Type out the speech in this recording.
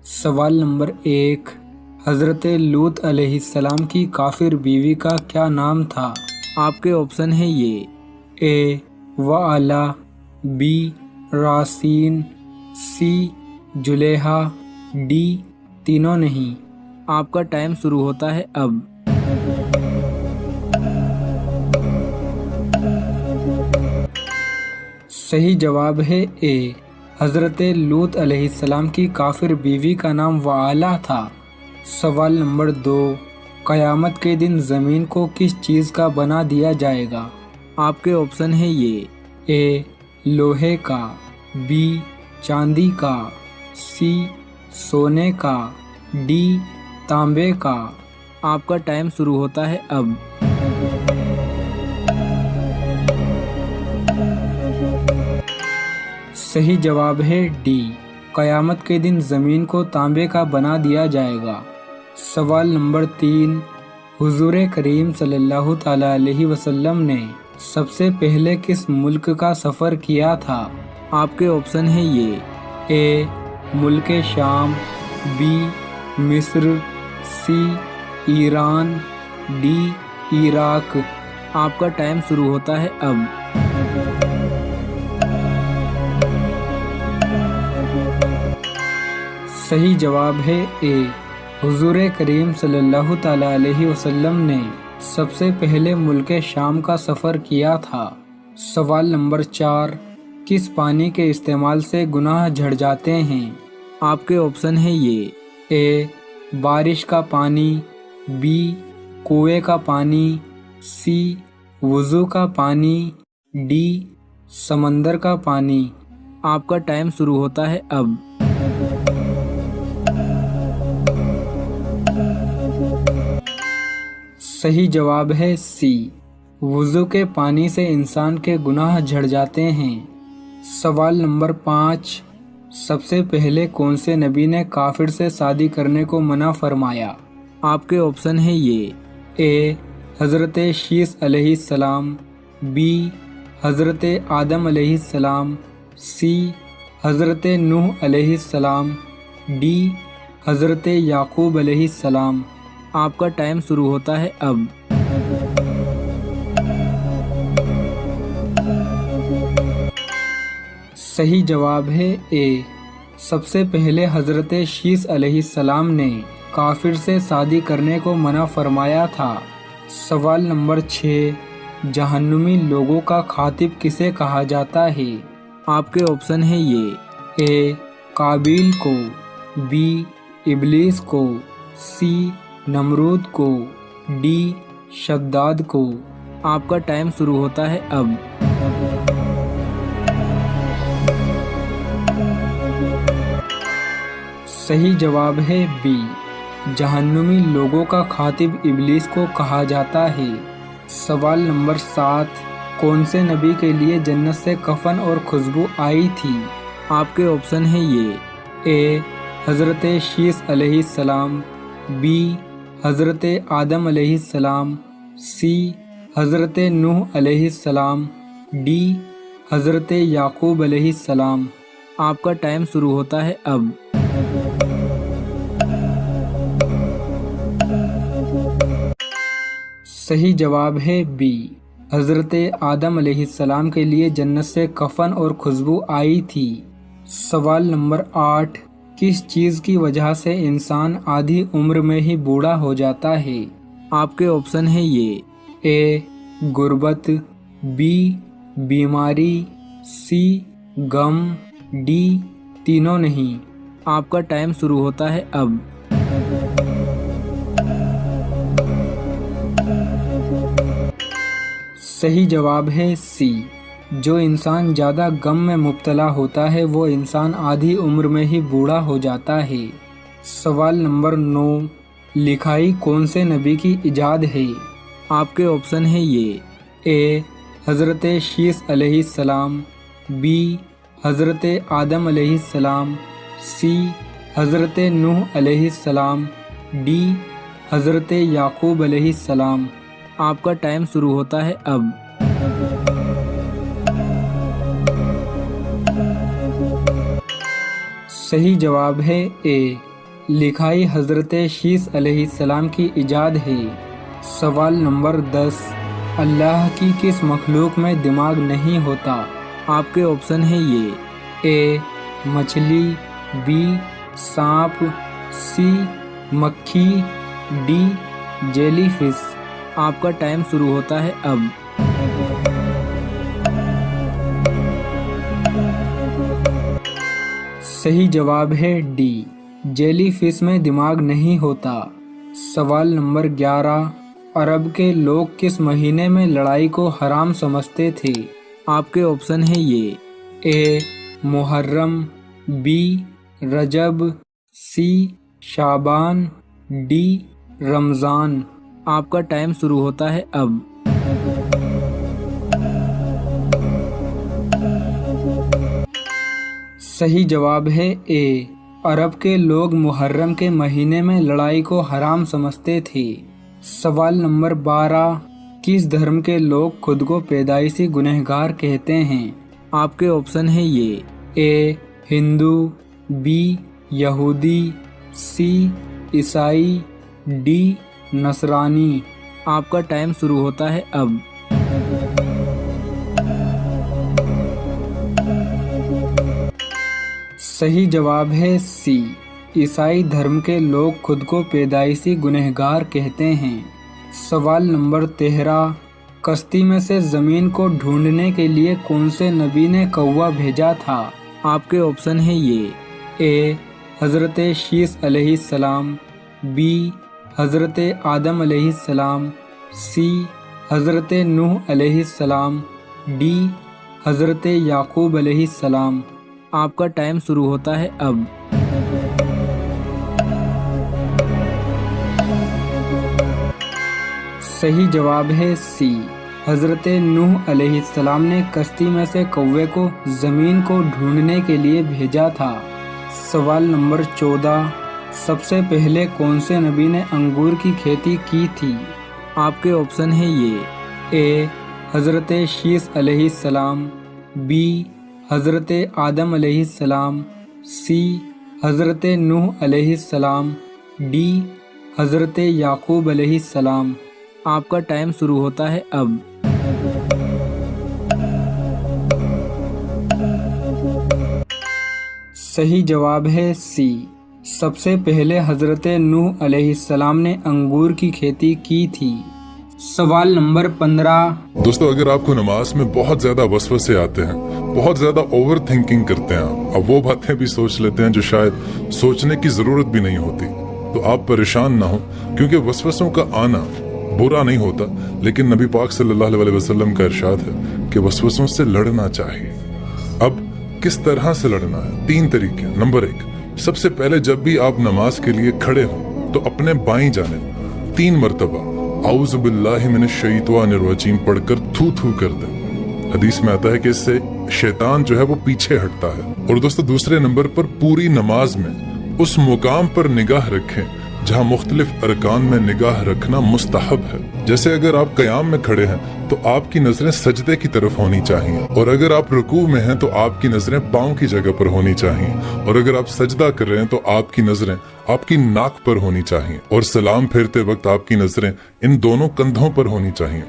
سوال نمبر 1، حضرت لوط علیہ السلام کی کافر بیوی کا کیا نام تھا؟ آپ کے آپشن ہیں یہ اے وعلا، بی راسین، سی جلیحہ، ڈی تینوں نہیں۔ آپ کا ٹائم شروع ہوتا ہے اب۔ صحیح جواب ہے اے، حضرت لوط علیہ السلام کی کافر بیوی کا نام وعلا تھا۔ سوال نمبر 2، قیامت کے دن زمین کو کس چیز کا بنا دیا جائے گا؟ آپ کے آپشن ہیں یہ اے لوہے کا، بی چاندی کا، سی سونے کا، ڈی تانبے کا۔ آپ کا ٹائم شروع ہوتا ہے اب۔ صحیح جواب ہے ڈی، قیامت کے دن زمین کو تانبے کا بنا دیا جائے گا۔ سوال نمبر 3، حضور کریم صلی اللہ تعالی علیہ وسلم نے سب سے پہلے کس ملک کا سفر کیا تھا؟ آپ کے آپشن ہیں یہ اے ملک شام، بی مصر، سی ایران، ڈی عراق۔ آپ کا ٹائم شروع ہوتا ہے اب۔ صحیح جواب ہے اے، حضور کریم صلی اللہ تعالی علیہ وسلم نے سب سے پہلے ملک شام کا سفر کیا تھا۔ سوال نمبر 4، کس پانی کے استعمال سے گناہ جھڑ جاتے ہیں؟ آپ کے آپشن ہیں یہ اے بارش کا پانی، بی کنویں کا پانی، سی وضو کا پانی، ڈی سمندر کا پانی۔ آپ کا ٹائم شروع ہوتا ہے اب۔ صحیح جواب ہے سی، وضو کے پانی سے انسان کے گناہ جھڑ جاتے ہیں۔ سوال نمبر 5، سب سے پہلے کون سے نبی نے کافر سے شادی کرنے کو منع فرمایا؟ آپ کے آپشن ہیں یہ اے حضرت شیس علیہ السلام، بی حضرت آدم علیہ السلام، سی حضرت نوح علیہ السلام، ڈی حضرت یعقوب علیہ السلام۔ آپ کا ٹائم شروع ہوتا ہے اب۔ صحیح جواب ہے اے، سب سے پہلے حضرت شیس علیہ السلام نے کافر سے شادی کرنے کو منع فرمایا تھا۔ سوال نمبر 6، جہنمی لوگوں کا خاطب کسے کہا جاتا ہے؟ آپ کے آپشن ہیں یہ اے قابیل کو، بی ابلیس کو، سی نمرود کو، ڈی شداد کو۔ آپ کا ٹائم شروع ہوتا ہے اب۔ صحیح جواب ہے بی، جہنمی لوگوں کا خاطب ابلیس کو کہا جاتا ہے۔ سوال نمبر 7، کون سے نبی کے لیے جنت سے کفن اور خوشبو آئی تھی؟ آپ کے آپشن ہیں یہ اے حضرت شیس علیہ السلام، بی حضرت آدم علیہ السلام، سی حضرت نوح علیہ السلام، ڈی حضرت یعقوب علیہ السلام۔ آپ کا ٹائم شروع ہوتا ہے اب۔ صحیح جواب ہے بی، حضرت آدم علیہ السلام کے لیے جنت سے کفن اور خوشبو آئی تھی۔ سوال نمبر 8، کس چیز کی وجہ سے انسان آدھی عمر میں ہی بوڑھا ہو جاتا ہے؟ آپ کے آپشن ہیں یہ اے غربت، بی بیماری، سی غم، ڈی تینوں نہیں۔ آپ کا ٹائم شروع ہوتا ہے اب۔ صحیح جواب ہے سی، جو انسان زیادہ غم میں مبتلا ہوتا ہے وہ انسان آدھی عمر میں ہی بوڑھا ہو جاتا ہے۔ سوال نمبر 9، لکھائی کون سے نبی کی ایجاد ہے؟ آپ کے آپشن ہیں یہ اے حضرت شیس علیہ السلام، بی حضرت آدم علیہ السلام، سی حضرت نوح علیہ السلام، ڈی حضرت یعقوب علیہ السلام۔ آپ کا ٹائم شروع ہوتا ہے اب۔ صحیح جواب ہے اے، लिखाई हजरत शीस अलैहिस्सलाम की इजाद है। सवाल नंबर 10, अल्लाह की किस मखलूक में दिमाग नहीं होता? आपके ऑप्शन है ये, ए मछली, बी सांप, सी मक्खी, डी जेलीफिश। आपका टाइम शुरू होता है अब। सही जवाब है डी, जेलीफिश में दिमाग नहीं होता। सवाल नंबर 11, अरब के लोग किस महीने में लड़ाई को हराम समझते थे? आपके ऑप्शन है ये, ए मुहर्रम, बी रजब, सी शाबान, डी रमज़ान। आपका टाइम शुरू होता है अब। सही जवाब है ए, अरब के लोग मुहर्रम के महीने में लड़ाई को हराम समझते थे। सवाल नंबर 12, किस धर्म के लोग खुद को पैदाइशी गुनहगार कहते हैं? आपके ऑप्शन है ये, ए हिंदू, बी यहूदी, सी ईसाई, डी नसरानी। आपका टाइम शुरू होता है अब। सही जवाब है सी, ईसाई धर्म के लोग खुद को पैदाइशी गुनहगार कहते हैं। सवाल नंबर 13, कश्ती में से ज़मीन को ढूंढने के लिए कौन से नबी ने कौवा भेजा था? आपके ऑप्शन है ये, ए हज़रत शीस अलैहिस्सलाम, बी हज़रत आदम अलैहिस्सलाम, सी हज़रत नूह अलैहिस्सलाम, डी हज़रत याकूब अलैहिस्सलाम। आपका टाइम शुरू होता है अब। सही जवाब है सी, हज़रत नूह अलैहिस्सलाम ने कश्ती में से कौवे को ज़मीन को ढूंढने के लिए भेजा था। सवाल नंबर 14, सबसे पहले कौन से नबी ने अंगूर की खेती की थी? आपके ऑप्शन है ये, ए हज़रत शीस अलैहिस्सलाम, बी हज़रत आदम अलैहिस्सलाम, सी हज़रत नूह अलैहिस्सलाम, डी हज़रत याकूब अलैहिस्सलाम। आपका टाइम शुरू होता है अब। सही जवाब है सी, सबसे पहले हज़रत नूह अलैहिस्सलाम ने अंगूर की खेती की थी। सवाल नंबर 15, दोस्तों अगर आपको नमाज में बहुत ज्यादा वसवसे आते हैं, बहुत ज्यादा ओवर थिंकिंग करते हैं, अब वो बातें भी सोच लेते हैं जो शायद सोचने की जरूरत भी नहीं होती, तो आप परेशान ना हो, क्योंकि वसवसों का आना बुरा नहीं होता, लेकिन नबी पाक सल्लल्लाहु अलैहि वसल्लम का इरशाद है कि वसवसों से लड़ना चाहिए। अब किस तरह से लड़ना है? 3 तरीके। नंबर 1, सबसे पहले जब भी आप नमाज के लिए खड़े हो तो अपने बाईं जानिब 3 मरतबा औज़ु बिल्लाहि मिनश शैतानिर रजीम पढ़कर थू थू कर दें। हदीस में आता है कि इससे शैतान जो है वो पीछे हटता है। और दोस्तों दूसरे नंबर पर पूरी नमाज में उस मुकाम पर निगाह रखें जहाँ मुख्तलिफ अरकान में निगाह रखना मुस्तहब है। जैसे अगर आप क़याम में खड़े हैं तो आपकी नजरें सजदे की तरफ होनी चाहिए, और अगर आप रुकू में हैं तो आपकी नजरें पाँव की जगह पर होनी चाहिए, और अगर आप सजदा कर रहे हैं तो आपकी नजरें आपकी नाक पर होनी चाहिए, और सलाम फेरते वक्त आपकी नजरें इन दोनों कंधों पर होनी चाहिए।